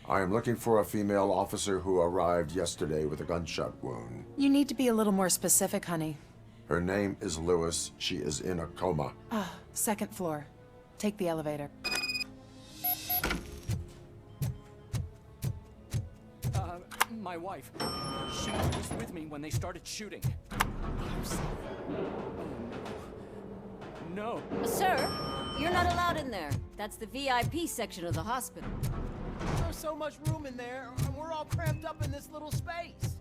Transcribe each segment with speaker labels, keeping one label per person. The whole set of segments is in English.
Speaker 1: I am looking for a female officer who arrived yesterday with a gunshot wound.
Speaker 2: You need to be a little more specific, honey.
Speaker 1: Her name is Lewis. She is in a coma.
Speaker 2: Second floor. Take the elevator.
Speaker 3: My wife. She was with me when they started shooting. I'm sorry. Oh, no. No.
Speaker 4: Sir, you're not allowed in there. That's the VIP section of the hospital.
Speaker 5: There's so much room in there, and we're all cramped up in this little space.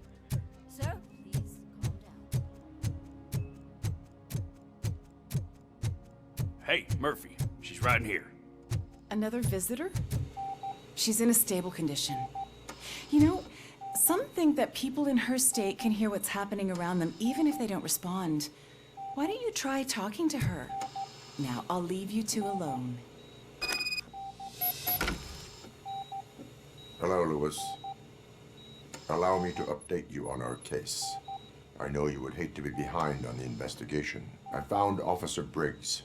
Speaker 4: Sir, please calm down.
Speaker 6: Hey, Murphy. She's right in here.
Speaker 2: Another visitor? She's in a stable condition. You know, some think that people in her state can hear what's happening around them even if they don't respond. Why don't you try talking to her? Now, I'll leave you two alone.
Speaker 1: Hello, Lewis. Allow me to update you on our case. I know you would hate to be behind on the investigation. I found Officer Briggs.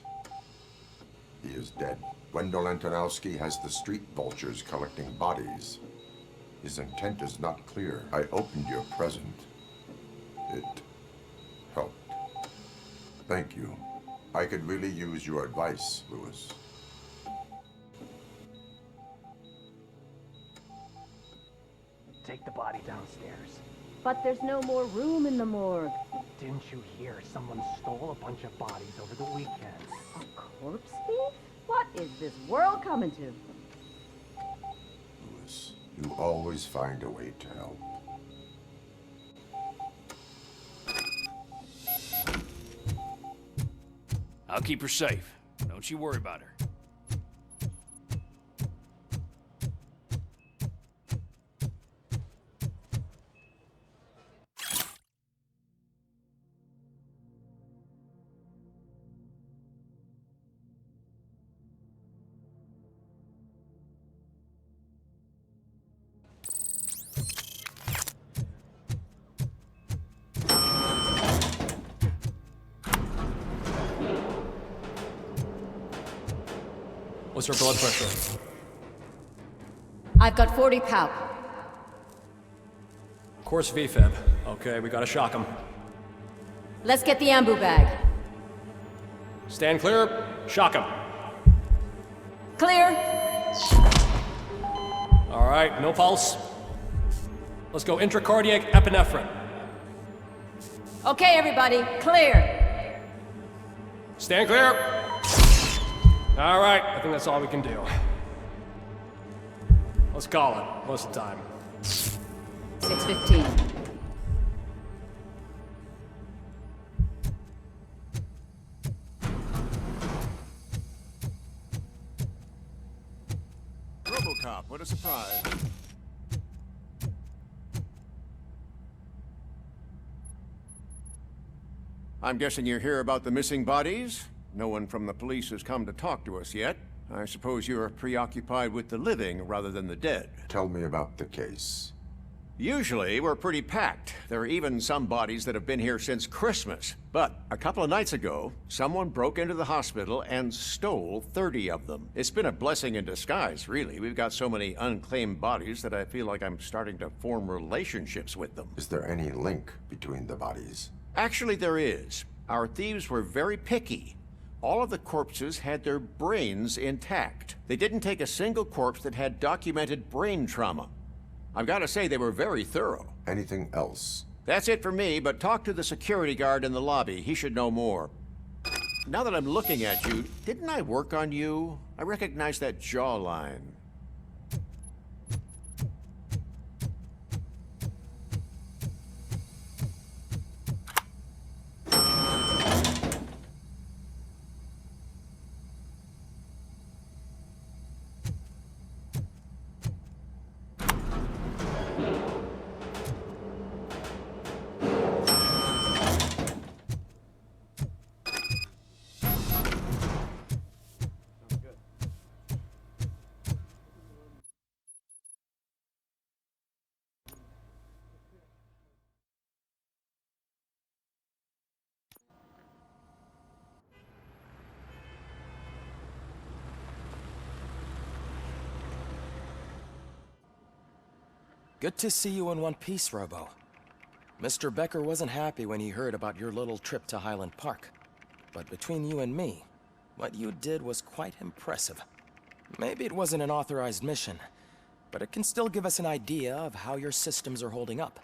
Speaker 1: He is dead. Wendell Antonowski has the street vultures collecting bodies. His intent is not clear. I opened your present. It helped. Thank you. I could really use your advice, Lewis.
Speaker 5: Take the body downstairs.
Speaker 4: But there's no more room in the morgue.
Speaker 5: Didn't you hear someone stole a bunch of bodies over the weekend?
Speaker 4: A corpse thief? What is this world coming to?
Speaker 1: Lewis, you always find a way to help.
Speaker 6: I'll keep her safe. Don't you worry about her.
Speaker 3: What's her blood pressure?
Speaker 4: I've got 40 palp.
Speaker 3: Course VFib. Okay, we gotta shock him.
Speaker 4: Let's get the ambu bag.
Speaker 3: Stand clear. Shock him.
Speaker 4: Clear.
Speaker 3: All right, no pulse. Let's go intracardiac epinephrine.
Speaker 4: Okay, everybody, clear.
Speaker 3: Stand clear. All right, I think that's all we can do. Let's call it. What's the time?
Speaker 4: 6:15.
Speaker 7: RoboCop, what a surprise. I'm guessing you're here about the missing bodies? No one from the police has come to talk to us yet. I suppose you're preoccupied with the living rather than the dead.
Speaker 1: Tell me about the case.
Speaker 7: Usually, we're pretty packed. There are even some bodies that have been here since Christmas. But a couple of nights ago, someone broke into the hospital and stole 30 of them. It's been a blessing in disguise, really. We've got so many unclaimed bodies that I feel like I'm starting to form relationships with them.
Speaker 1: Is there any link between the bodies?
Speaker 7: Actually, there is. Our thieves were very picky. All of the corpses had their brains intact. They didn't take a single corpse that had documented brain trauma. I've got to say, they were very thorough.
Speaker 1: Anything else?
Speaker 7: That's it for me, but talk to the security guard in the lobby. He should know more. Now that I'm looking at you, didn't I work on you? I recognize that jawline.
Speaker 8: Good to see you in one piece, Robo. Mr. Becker wasn't happy when he heard about your little trip to Highland Park. But between you and me, what you did was quite impressive. Maybe it wasn't an authorized mission, but it can still give us an idea of how your systems are holding up.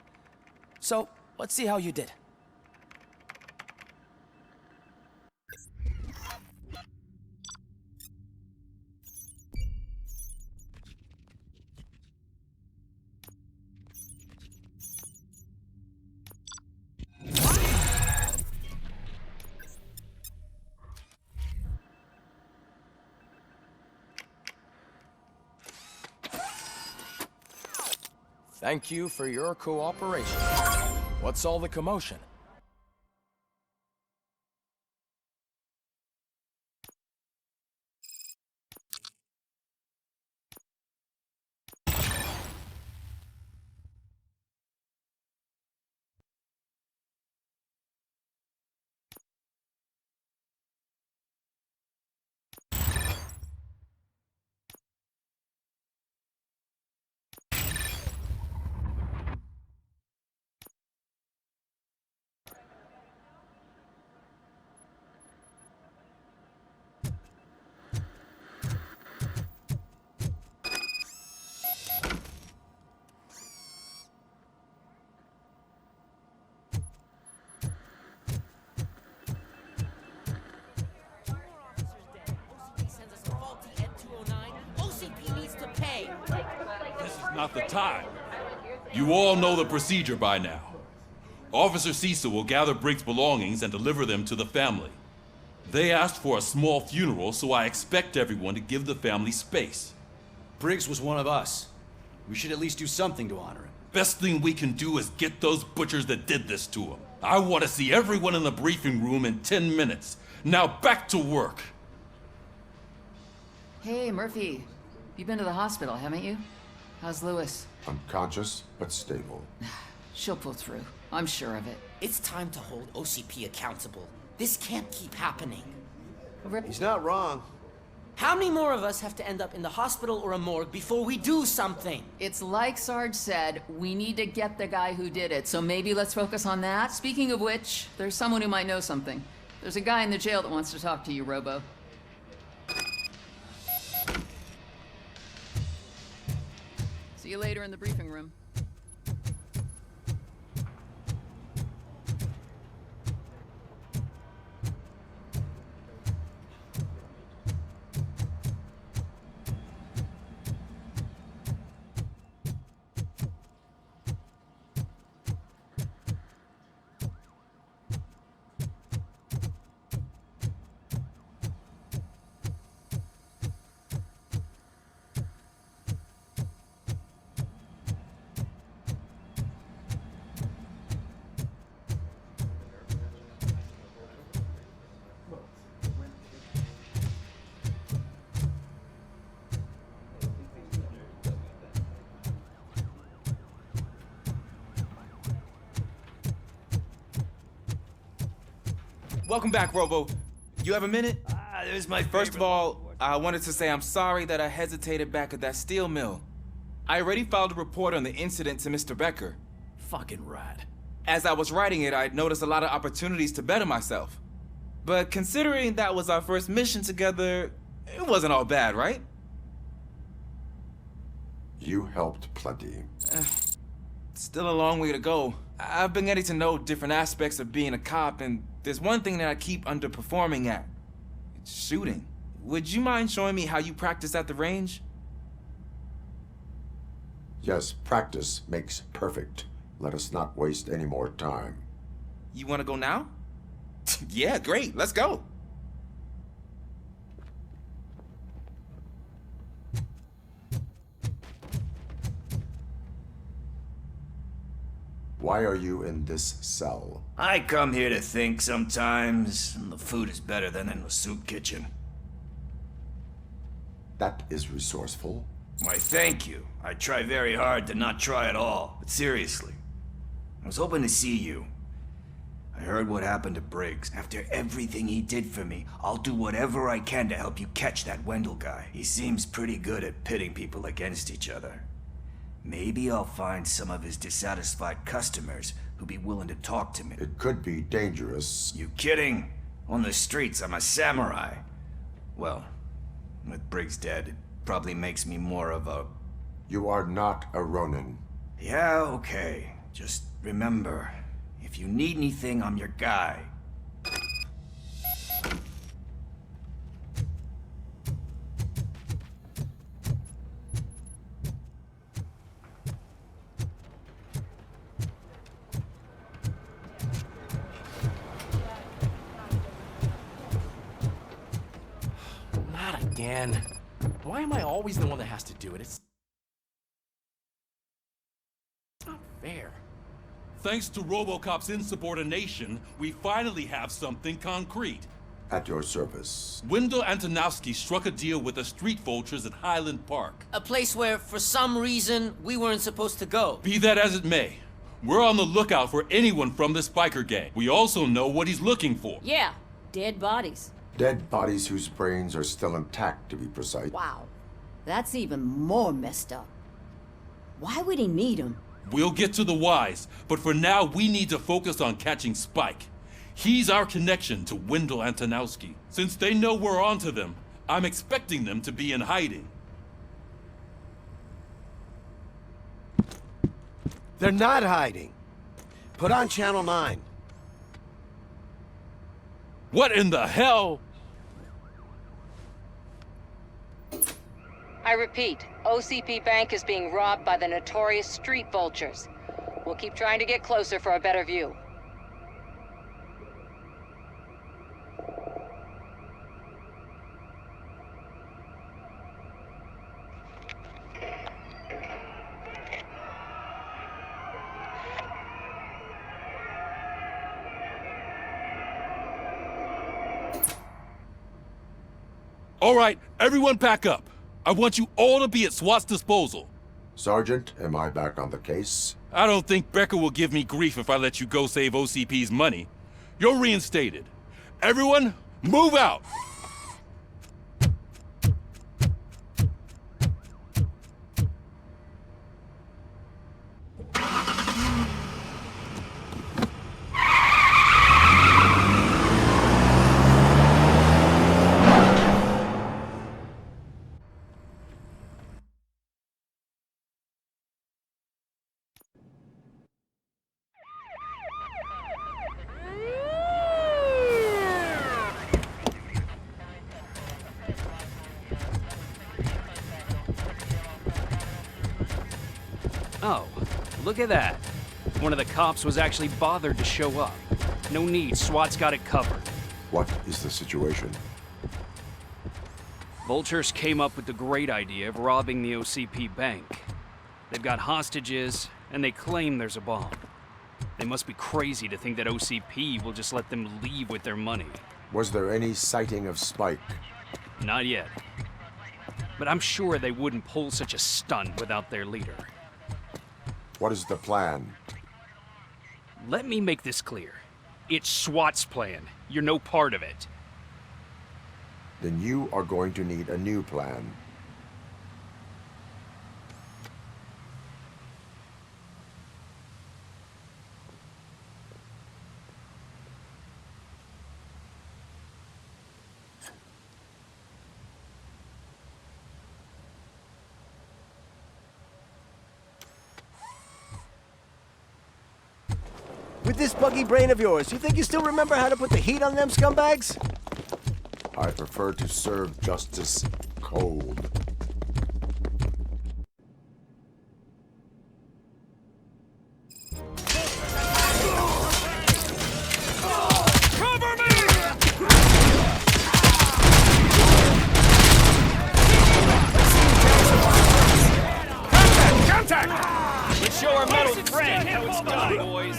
Speaker 8: So, let's see how you did. Thank you for your cooperation. What's all the commotion?
Speaker 9: Not the time. You all know the procedure by now. Officer Cecil will gather Briggs' belongings and deliver them to the family. They asked for a small funeral, so I expect everyone to give the family space.
Speaker 10: Briggs was one of us. We should at least do something to honor him.
Speaker 9: Best thing we can do is get those butchers that did this to him. I want to see everyone in the briefing room in 10 minutes. Now back to work.
Speaker 11: Hey, Murphy. You've been to the hospital, haven't you? How's Lewis?
Speaker 1: Unconscious, but stable.
Speaker 11: She'll pull through. I'm sure of it.
Speaker 5: It's time to hold OCP accountable. This can't keep happening.
Speaker 10: He's not wrong.
Speaker 5: How many more of us have to end up in the hospital or a morgue before we do something?
Speaker 11: It's like Sarge said, we need to get the guy who did it, so maybe let's focus on that. Speaking of which, there's someone who might know something. There's a guy in the jail that wants to talk to you, Robo. See you later in the briefing room.
Speaker 12: Welcome back, Robo. You have a minute?
Speaker 6: There's my
Speaker 12: First of all, I wanted to say I'm sorry that I hesitated back at that steel mill. I already filed a report on the incident to Mr. Becker.
Speaker 3: Fucking rad.
Speaker 12: As I was writing it, I noticed a lot of opportunities to better myself. But considering that was our first mission together, it wasn't all bad, right?
Speaker 1: You helped plenty.
Speaker 12: Still a long way to go. I've been getting to know different aspects of being a cop, and there's one thing that I keep underperforming at. It's shooting. Would you mind showing me how you practice at the range?
Speaker 1: Yes, practice makes perfect. Let us not waste any more time.
Speaker 12: You want to go now? Yeah, great. Let's go.
Speaker 1: Why are you in this cell?
Speaker 6: I come here to think sometimes, and the food is better than in the soup kitchen.
Speaker 1: That is resourceful.
Speaker 6: Why, thank you. I try very hard to not try at all. But seriously, I was hoping to see you. I heard what happened to Briggs. After everything he did for me, I'll do whatever I can to help you catch that Wendell guy. He seems pretty good at pitting people against each other. Maybe I'll find some of his dissatisfied customers who'd be willing to talk to me.
Speaker 1: It could be dangerous.
Speaker 6: You kidding? On the streets, I'm a samurai. Well, with Briggs dead, it probably makes me more of a...
Speaker 1: You are not a Ronin.
Speaker 6: Yeah, okay. Just remember, if you need anything, I'm your guy.
Speaker 10: Not again. Why am I always the one that has to do it? It's not fair.
Speaker 9: Thanks to RoboCop's insubordination, we finally have something concrete.
Speaker 1: At your service.
Speaker 9: Wendell Antonowski struck a deal with the street vultures at Highland Park.
Speaker 5: A place where, for some reason, we weren't supposed to go.
Speaker 9: Be that as it may, we're on the lookout for anyone from this biker gang. We also know what he's looking for.
Speaker 4: Yeah, dead bodies.
Speaker 1: Dead bodies whose brains are still intact, to be precise.
Speaker 4: Wow, that's even more messed up. Why would he need them?
Speaker 9: We'll get to the whys, but for now we need to focus on catching Spike. He's our connection to Wendell Antonowski. Since they know we're onto them, I'm expecting them to be in hiding.
Speaker 13: They're not hiding. Put on Channel 9.
Speaker 9: What in the hell?
Speaker 14: I repeat, OCP Bank is being robbed by the notorious street vultures. We'll keep trying to get closer for a better view.
Speaker 9: All right, everyone pack up. I want you all to be at SWAT's disposal.
Speaker 1: Sergeant, am I back on the case?
Speaker 9: I don't think Becker will give me grief if I let you go save OCP's money. You're reinstated. Everyone, move out!
Speaker 15: Oh, look at that. One of the cops was actually bothered to show up. No need, SWAT's got it covered.
Speaker 1: What is the situation?
Speaker 15: Vultures came up with the great idea of robbing the OCP bank. They've got hostages, and they claim there's a bomb. They must be crazy to think that OCP will just let them leave with their money.
Speaker 1: Was there any sighting of Spike?
Speaker 15: Not yet. But I'm sure they wouldn't pull such a stunt without their leader.
Speaker 1: What is the plan?
Speaker 15: Let me make this clear. It's SWAT's plan. You're no part of it.
Speaker 1: Then you are going to need a new plan.
Speaker 13: With this buggy brain of yours, you think you still remember how to put the heat on them scumbags?
Speaker 1: I prefer to serve justice cold.
Speaker 12: Cover me!
Speaker 15: Contact! Let's show our metal friend how it's done, boys.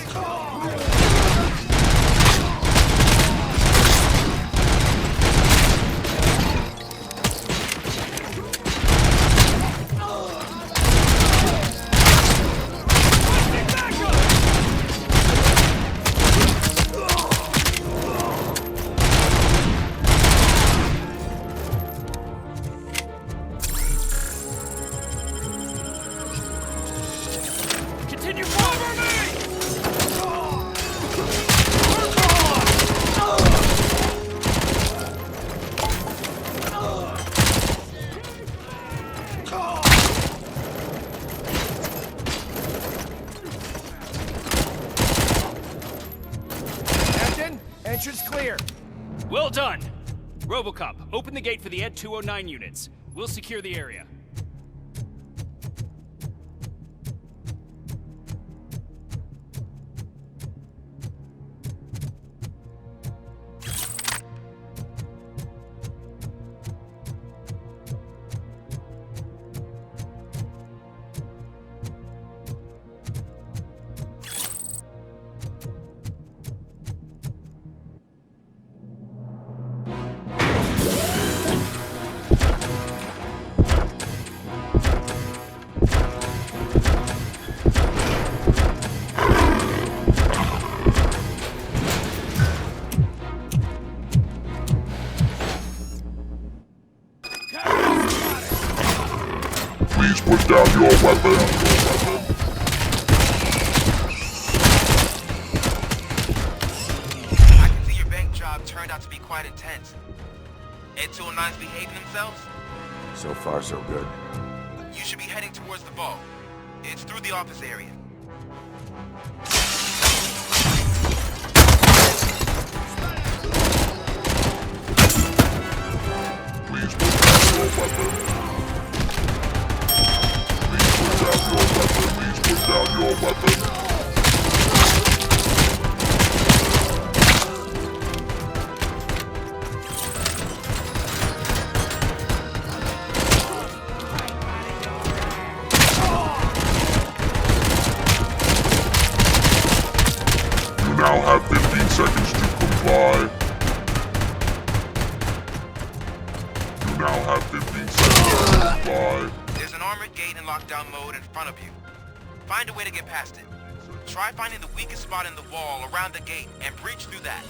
Speaker 15: Well done! RoboCop, open the gate for the Ed 209 units. We'll secure the area.
Speaker 16: Please put down your weapon.
Speaker 17: I can see your bank job turned out to be quite intense. Ed 209's behaving themselves?
Speaker 1: So far, so good.
Speaker 17: You should be heading towards the vault. It's through the office area.
Speaker 16: Please put down your weapon. Please put down your weapon. You now have 15 seconds to comply. You now have 15 seconds to comply.
Speaker 17: There's an armored gate in lockdown mode in front of you. Find a way to get past it. Try finding the weakest spot in the wall around the gate and breach through that.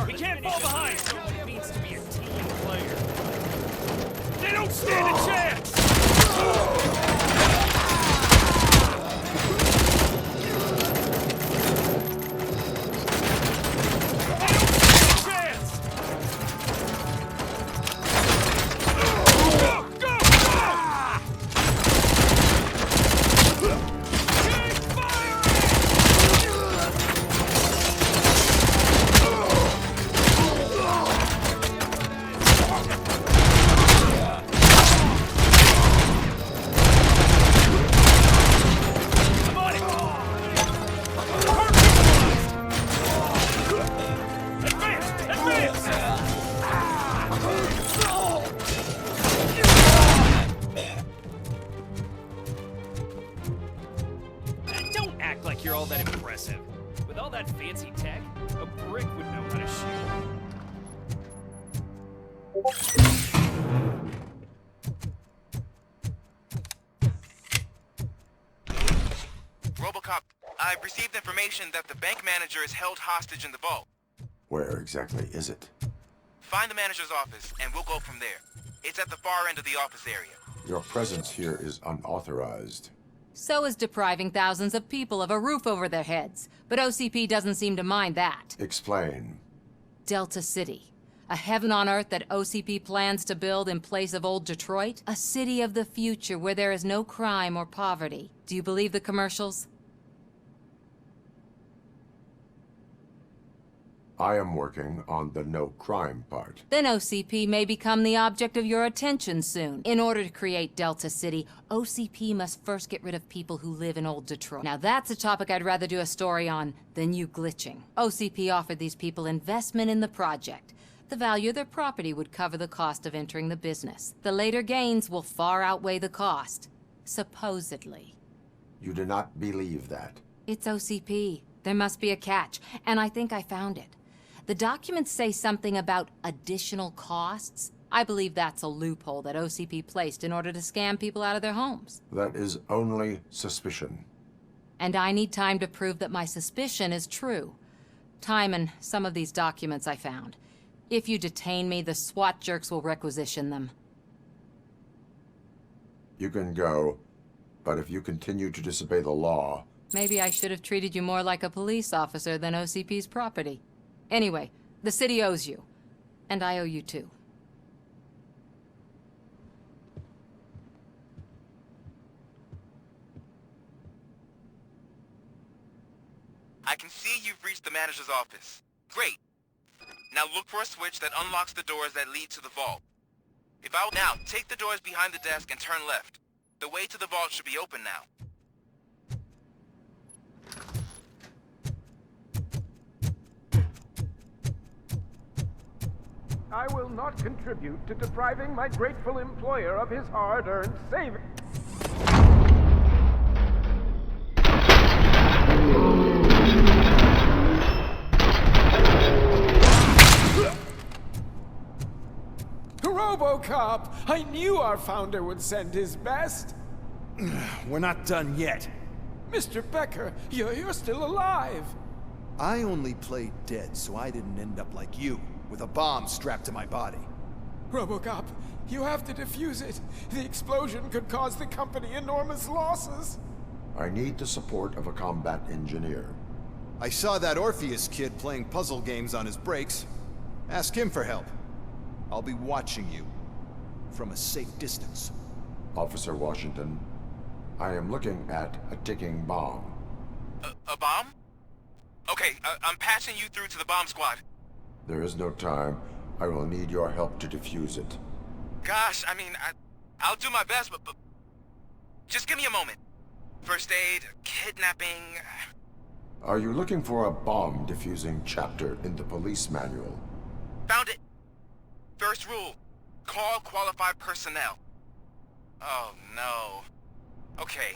Speaker 15: He can't fall behind! That's what it means to be a team player. They don't stand a chance! You're all that impressive. With all that fancy tech, a brick would know how to shoot.
Speaker 17: RoboCop, I've received information that the bank manager is held hostage in the vault.
Speaker 1: Where exactly is it?
Speaker 17: Find the manager's office, and we'll go from there. It's at the far end of the office area.
Speaker 1: Your presence here is unauthorized.
Speaker 14: So is depriving thousands of people of a roof over their heads. But OCP doesn't seem to mind that.
Speaker 1: Explain.
Speaker 14: Delta City. A heaven on earth that OCP plans to build in place of old Detroit? A city of the future where there is no crime or poverty. Do you believe the commercials?
Speaker 1: I am working on the no crime part.
Speaker 14: Then OCP may become the object of your attention soon. In order to create Delta City, OCP must first get rid of people who live in Old Detroit. Now that's a topic I'd rather do a story on than you glitching. OCP offered these people investment in the project. The value of their property would cover the cost of entering the business. The later gains will far outweigh the cost. Supposedly.
Speaker 1: You do not believe that?
Speaker 14: It's OCP. There must be a catch, and I think I found it. The documents say something about additional costs. I believe that's a loophole that OCP placed in order to scam people out of their homes.
Speaker 1: That is only suspicion.
Speaker 14: And I need time to prove that my suspicion is true. Time and some of these documents I found. If you detain me, the SWAT jerks will requisition them.
Speaker 1: You can go, but if you continue to disobey the law...
Speaker 14: Maybe I should have treated you more like a police officer than OCP's property. Anyway, the city owes you. And I owe you too.
Speaker 17: I can see you've reached the manager's office. Great. Now look for a switch that unlocks the doors that lead to the vault. Now, take the doors behind the desk and turn left. The way to the vault should be open now.
Speaker 18: I will not contribute to depriving my grateful employer of his hard-earned savings. RoboCop! I knew our founder would send his best.
Speaker 19: We're not done yet.
Speaker 18: Mr. Becker, you're still alive.
Speaker 19: I only played dead so I didn't end up like you, with a bomb strapped to my body.
Speaker 18: RoboCop, you have to defuse it. The explosion could cause the company enormous losses.
Speaker 1: I need the support of a combat engineer.
Speaker 19: I saw that Orpheus kid playing puzzle games on his breaks. Ask him for help. I'll be watching you from a safe distance.
Speaker 1: Officer Washington, I am looking at a ticking bomb.
Speaker 17: A bomb? Okay, I'm patching you through to the bomb squad.
Speaker 1: There is no time. I will need your help to defuse it.
Speaker 17: Gosh, I mean, I'll do my best, but just give me a moment. First aid, kidnapping...
Speaker 1: Are you looking for a bomb defusing chapter in the police manual?
Speaker 17: Found it. First rule, call qualified personnel. Oh, no. Okay,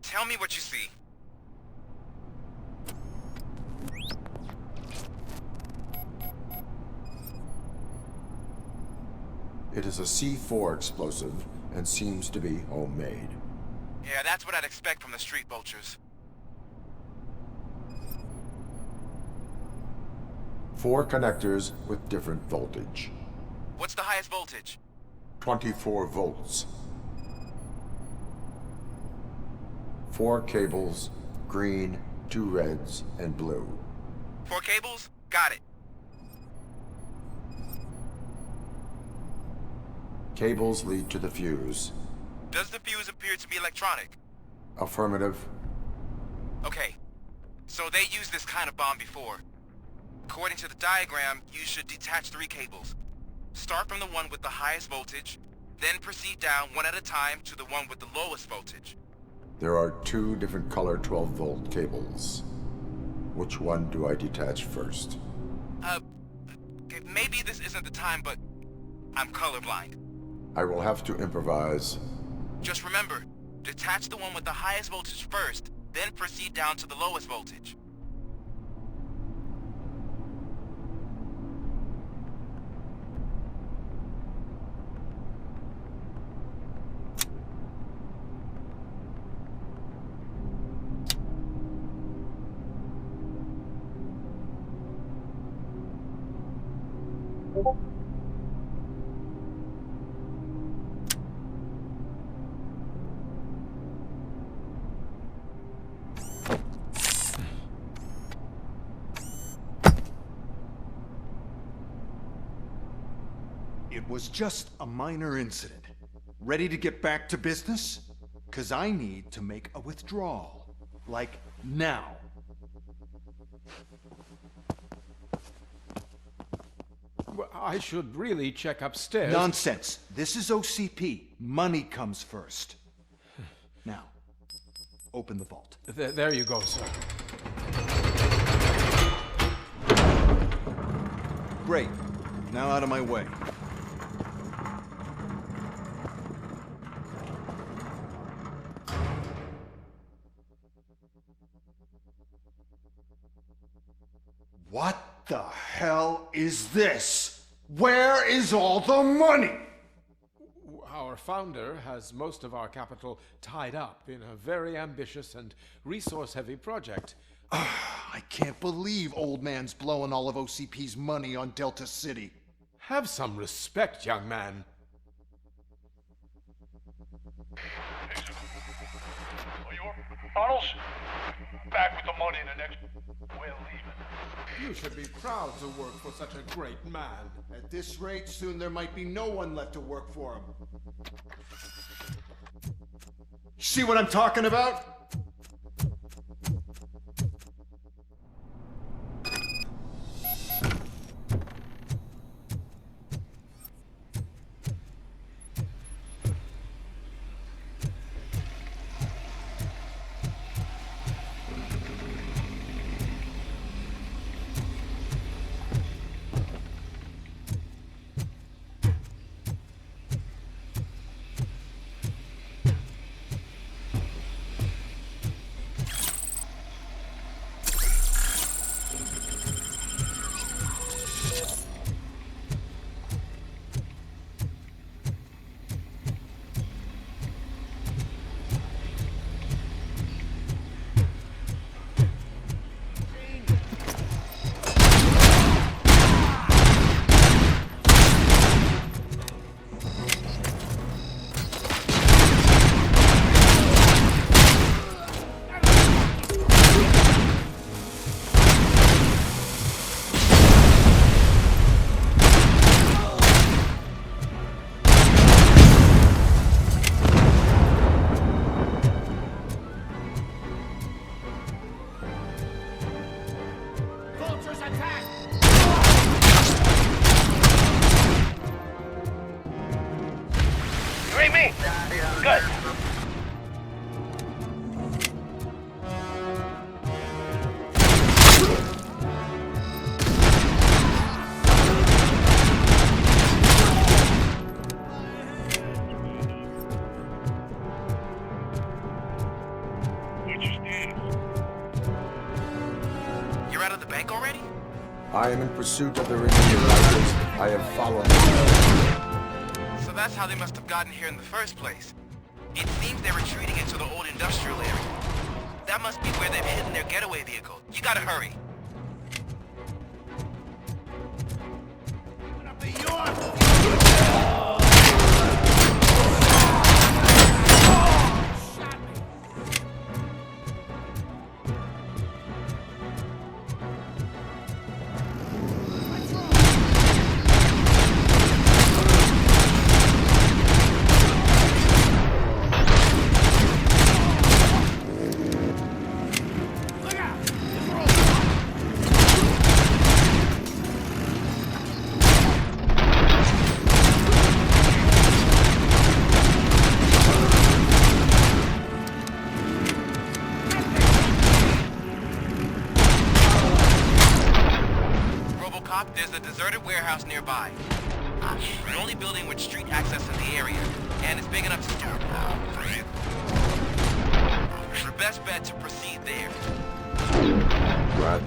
Speaker 17: tell me what you see.
Speaker 1: It is a C4 explosive and seems to be homemade.
Speaker 17: Yeah, that's what I'd expect from the street vultures.
Speaker 1: 4 connectors with different voltage.
Speaker 17: What's the highest voltage?
Speaker 1: 24 volts. 4 cables, green, 2 reds, and blue.
Speaker 17: 4 cables? Got it.
Speaker 1: Cables lead to the fuse.
Speaker 17: Does the fuse appear to be electronic?
Speaker 1: Affirmative.
Speaker 17: Okay, so they used this kind of bomb before. According to the diagram, you should detach 3 cables. Start from the one with the highest voltage, then proceed down one at a time to the one with the lowest voltage.
Speaker 1: There are 2 different color 12-volt cables. Which one do I detach first?
Speaker 17: Okay, maybe this isn't the time, but I'm colorblind.
Speaker 1: I will have to improvise.
Speaker 17: Just remember, detach the one with the highest voltage first, then proceed down to the lowest voltage.
Speaker 19: It was just a minor incident. Ready to get back to business? 'Cause I need to make a withdrawal. Like, now.
Speaker 18: I should really check upstairs.
Speaker 19: Nonsense. This is OCP. Money comes first. Now, open the vault.
Speaker 18: There you go, sir.
Speaker 19: Great. Now out of my way. What the hell is this? Where is all the money?
Speaker 18: Our founder has most of our capital tied up in a very ambitious and resource-heavy project.
Speaker 19: I can't believe old man's blowing all of OCP's money on Delta City.
Speaker 18: Have some respect, young man.
Speaker 20: Arnold's back with the money in the next... We're leaving.
Speaker 18: You should be proud to work for such a great man.
Speaker 19: At this rate, soon there might be no one left to work for him. See what I'm talking about?
Speaker 1: I am in pursuit of the remaining riders. I have followed them.
Speaker 17: So that's how they must have gotten here in the first place. It seems they're retreating into the old industrial area. That must be where they've hidden their getaway vehicle. You gotta hurry. There's a deserted warehouse nearby. The only building with street access in the area, and it's big enough to store the best bet to proceed there.
Speaker 1: Right.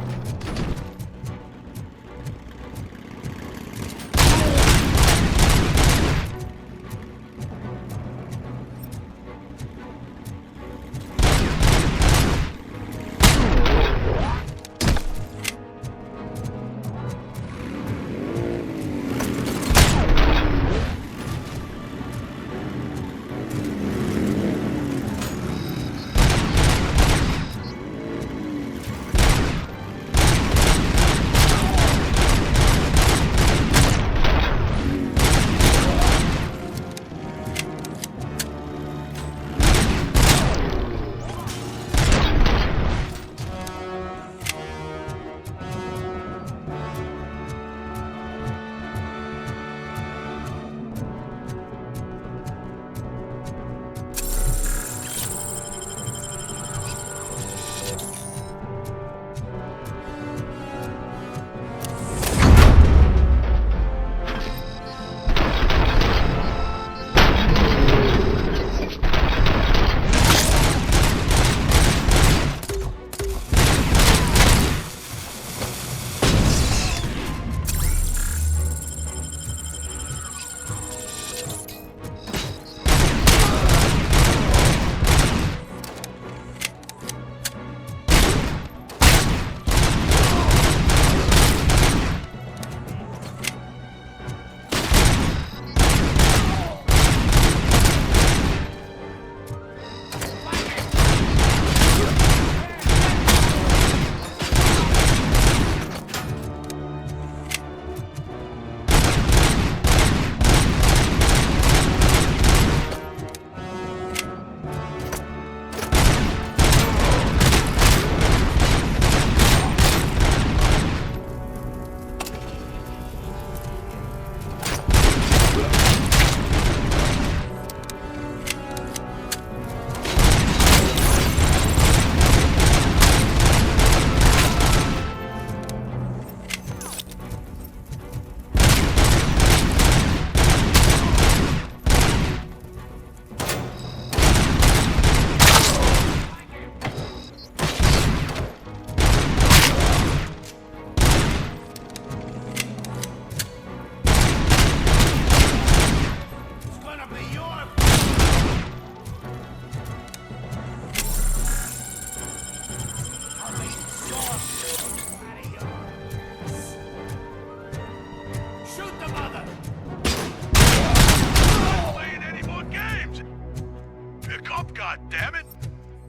Speaker 20: God damn it!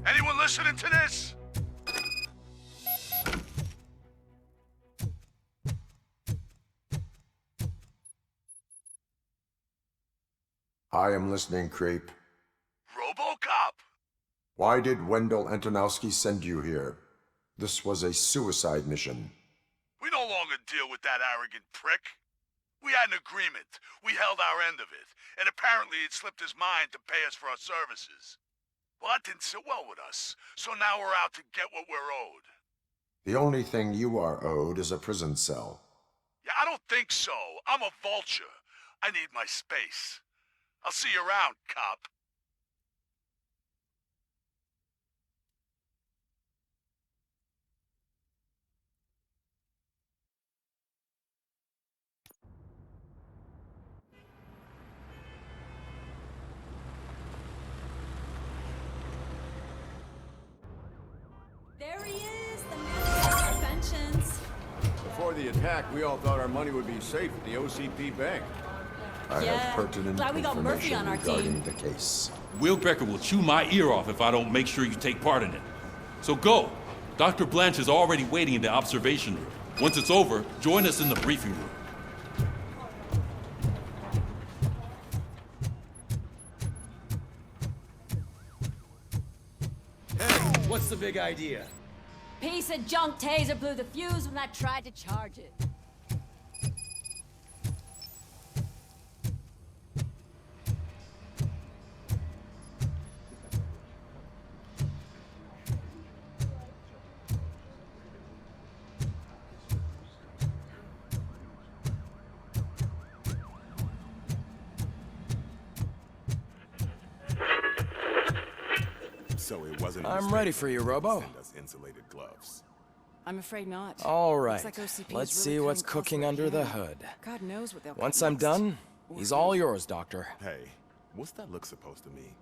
Speaker 20: Anyone listening to this?
Speaker 1: I am listening, Creep.
Speaker 20: RoboCop!
Speaker 1: Why did Wendell Antonowski send you here? This was a suicide mission.
Speaker 20: We no longer deal with that arrogant prick. We had an agreement. We held our end of it. And apparently it slipped his mind to pay us for our services. Well, that didn't sit well with us. So now we're out to get what we're owed.
Speaker 1: The only thing you are owed is a prison cell.
Speaker 20: Yeah, I don't think so. I'm a vulture. I need my space. I'll see you around, cop.
Speaker 21: There he is, the man of inventions.
Speaker 7: Before the attack, we all thought our money would be safe at the OCP bank.
Speaker 1: I have pertinent
Speaker 21: Glad we got Murphy
Speaker 1: information
Speaker 21: on our
Speaker 1: regarding
Speaker 21: team.
Speaker 1: the case.
Speaker 9: Will Becker will chew my ear off if I don't make sure you take part in it. So go. Dr. Blanche is already waiting in the observation room. Once it's over, join us in the briefing room.
Speaker 5: What's the big idea?
Speaker 4: Piece of junk taser blew the fuse when I tried to charge it.
Speaker 22: So it wasn't.
Speaker 8: I'm ready for you, Robo.
Speaker 22: Send us insulated gloves.
Speaker 2: I'm afraid not.
Speaker 8: All
Speaker 2: Looks
Speaker 8: right.
Speaker 2: like OCP
Speaker 8: Let's
Speaker 2: is
Speaker 8: see
Speaker 2: really
Speaker 8: what's
Speaker 2: cutting
Speaker 8: cooking
Speaker 2: close
Speaker 8: under
Speaker 2: at
Speaker 8: the
Speaker 2: hand.
Speaker 8: hood.
Speaker 2: God knows what they'll cut
Speaker 8: Once I'm
Speaker 2: next.
Speaker 8: done, he's all yours, Doctor.
Speaker 22: Hey, what's that look supposed to mean?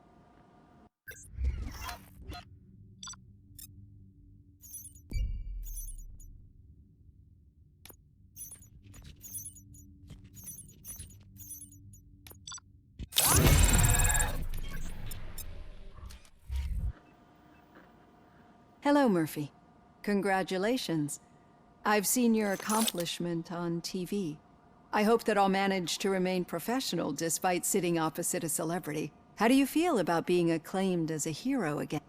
Speaker 23: Hello, Murphy. Congratulations. I've seen your accomplishment on TV. I hope that I'll manage to remain professional despite sitting opposite a celebrity. How do you feel about being acclaimed as a hero again?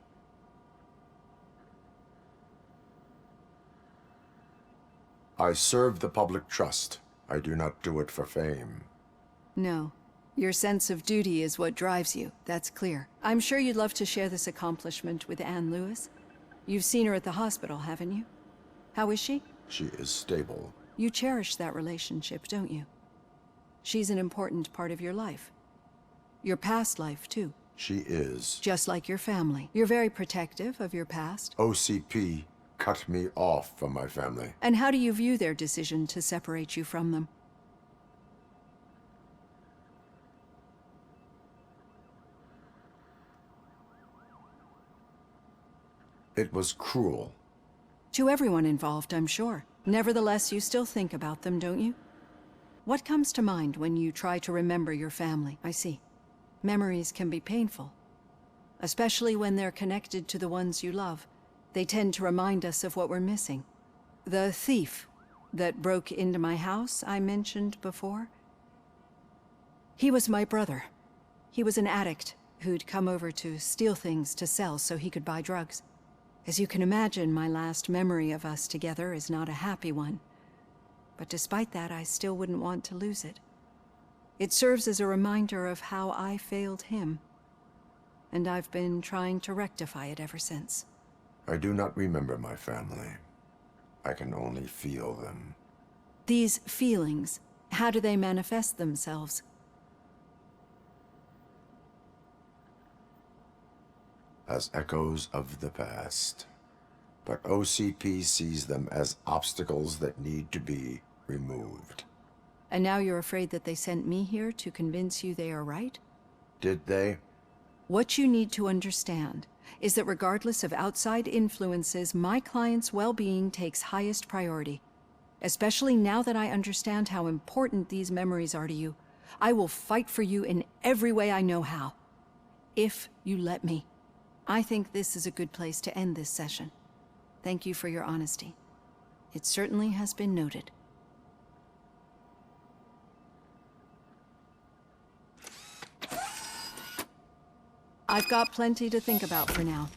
Speaker 1: I serve the public trust. I do not do it for fame.
Speaker 23: No. Your sense of duty is what drives you. That's clear. I'm sure you'd love to share this accomplishment with Anne Lewis. You've seen her at the hospital, haven't you? How is she?
Speaker 1: She is stable.
Speaker 23: You cherish that relationship, don't you? She's an important part of your life. Your past life, too.
Speaker 1: She is.
Speaker 23: Just like your family. You're very protective of your past.
Speaker 1: OCP cut me off from my family.
Speaker 23: And how do you view their decision to separate you from them?
Speaker 1: It was cruel.
Speaker 23: To everyone involved, I'm sure. Nevertheless, you still think about them, don't you? What comes to mind when you try to remember your family? I see. Memories can be painful, especially when they're connected to the ones you love. They tend to remind us of what we're missing. The thief that broke into my house I mentioned before? He was my brother. He was an addict who'd come over to steal things to sell so he could buy drugs. As you can imagine, my last memory of us together is not a happy one. But despite that, I still wouldn't want to lose it. It serves as a reminder of how I failed him. And I've been trying to rectify it ever since.
Speaker 1: I do not remember my family. I can only feel them.
Speaker 23: These feelings, how do they manifest themselves?
Speaker 1: As echoes of the past. But OCP sees them as obstacles that need to be removed.
Speaker 23: And now you're afraid that they sent me here to convince you they are right?
Speaker 1: Did they?
Speaker 23: What you need to understand is that regardless of outside influences, my client's well-being takes highest priority. Especially now that I understand how important these memories are to you. I will fight for you in every way I know how. If you let me. I think this is a good place to end this session. Thank you for your honesty. It certainly has been noted. I've got plenty to think about for now.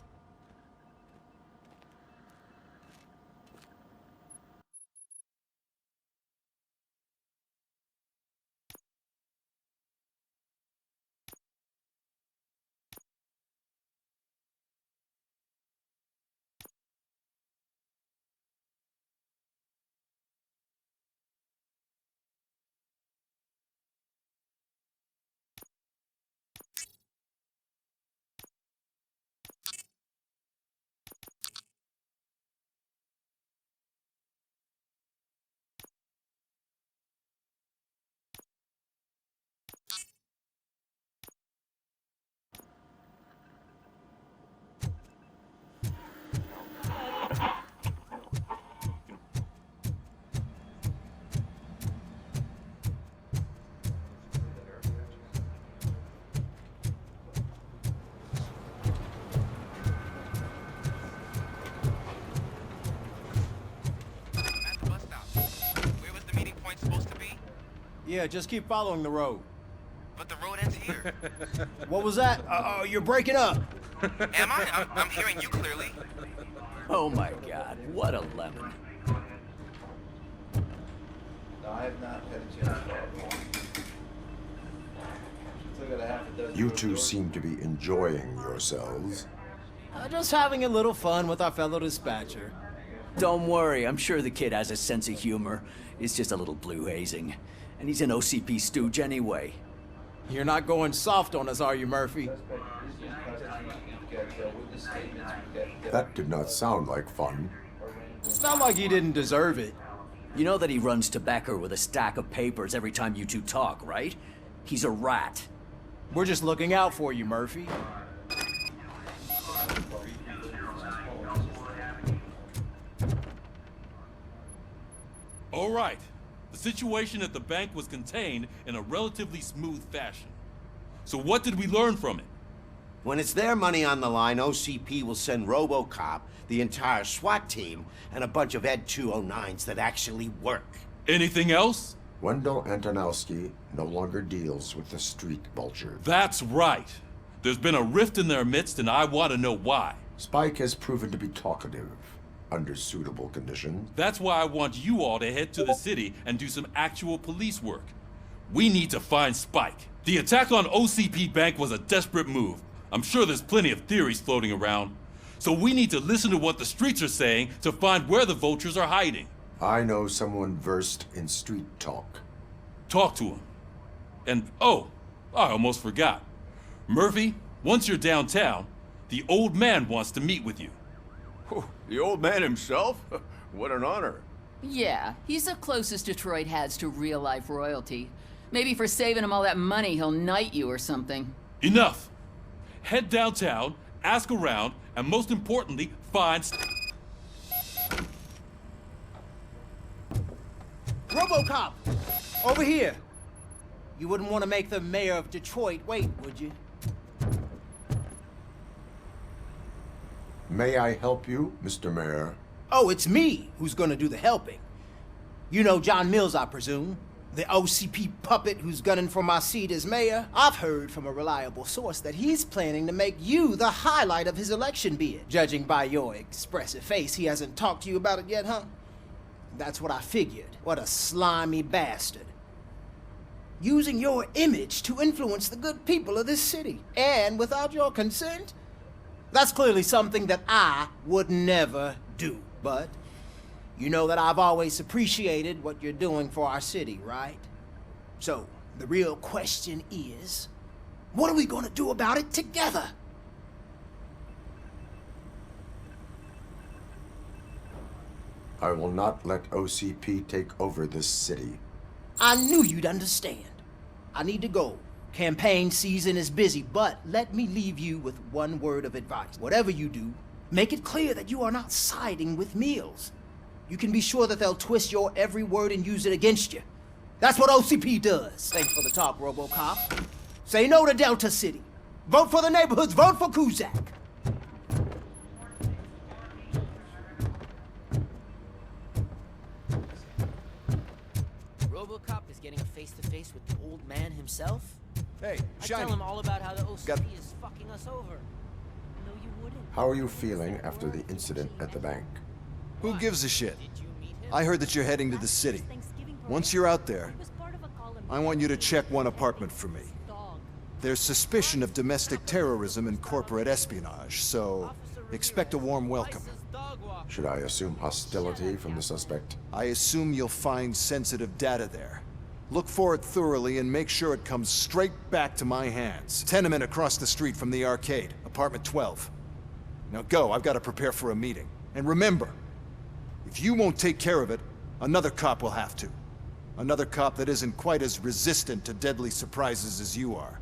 Speaker 5: Yeah, just keep following the road.
Speaker 17: But the road ends here.
Speaker 5: What was that? You're breaking up.
Speaker 17: Am I? I'm hearing you clearly.
Speaker 3: Oh my god, what a lemon.
Speaker 6: No, I have not had a chance to
Speaker 1: You two seem to be enjoying yourselves.
Speaker 5: Just having a little fun with our fellow dispatcher.
Speaker 3: Don't worry, I'm sure the kid has a sense of humor. It's just a little blue hazing. And he's an OCP stooge anyway.
Speaker 5: You're not going soft on us, are you, Murphy?
Speaker 1: That did not sound like fun.
Speaker 5: Sound like he didn't deserve it.
Speaker 3: You know that he runs to Becker with a stack of papers every time you two talk, right? He's a rat.
Speaker 5: We're just looking out for you, Murphy.
Speaker 9: All right. The situation at the bank was contained in a relatively smooth fashion. So what did we learn from it?
Speaker 11: When it's their money on the line, OCP will send RoboCop, the entire SWAT team, and a bunch of Ed 209s that actually work.
Speaker 9: Anything else?
Speaker 1: Wendell Antonowski no longer deals with the street vulture.
Speaker 9: That's right. There's been a rift in their midst, and I want to know why.
Speaker 1: Spike has proven to be talkative. Under suitable conditions.
Speaker 9: That's why I want you all to head to the city and do some actual police work. We need to find Spike. The attack on OCP Bank was a desperate move. I'm sure there's plenty of theories floating around. So we need to listen to what the streets are saying to find where the vultures are hiding.
Speaker 1: I know someone versed in street talk.
Speaker 9: Talk to him. And oh, I almost forgot. Murphy, once you're downtown, the old man wants to meet with you.
Speaker 7: The old man himself? What an honor.
Speaker 24: Yeah, he's the closest Detroit has to real-life royalty. Maybe for saving him all that money, he'll knight you or something.
Speaker 9: Enough! Head downtown, ask around, and most importantly, find...
Speaker 5: RoboCop! Over here! You wouldn't want to make the mayor of Detroit wait, would you?
Speaker 1: May I help you, Mr. Mayor?
Speaker 5: Oh, it's me who's gonna do the helping. You know John Mills, I presume? The OCP puppet who's gunning for my seat as mayor? I've heard from a reliable source that he's planning to make you the highlight of his election bid. Judging by your expressive face, he hasn't talked to you about it yet, huh? That's what I figured. What a slimy bastard. Using your image to influence the good people of this city. And without your consent? That's clearly something that I would never do. But you know that I've always appreciated what you're doing for our city, right? So, the real question is, what are we gonna do about it together?
Speaker 1: I will not let OCP take over this city.
Speaker 5: I knew you'd understand. I need to go. Campaign season is busy, but let me leave you with one word of advice. Whatever you do, make it clear that you are not siding with Mills. You can be sure that they'll twist your every word and use it against you. That's what OCP does. Thanks for the talk, RoboCop. Say no to Delta City. Vote for the neighborhoods. Vote for Kuzak.
Speaker 10: as getting a face-to-face with the old man himself?
Speaker 19: Hey,
Speaker 10: I'd
Speaker 19: Shiny.
Speaker 10: tell him all about how the OCP
Speaker 19: Got-
Speaker 10: is fucking us over. No, you wouldn't.
Speaker 1: How are you feeling after the incident at the bank?
Speaker 19: Who gives a shit? I heard that you're heading to the city. Once you're out there, I want you to check one apartment for me. There's suspicion of domestic terrorism and corporate espionage, so expect a warm welcome.
Speaker 1: Should I assume hostility from the suspect?
Speaker 19: I assume you'll find sensitive data there. Look for it thoroughly and make sure it comes straight back to my hands. Tenement across the street from the arcade, apartment 12. Now go, I've got to prepare for a meeting. And remember, if you won't take care of it, another cop will have to. Another cop that isn't quite as resistant to deadly surprises as you are.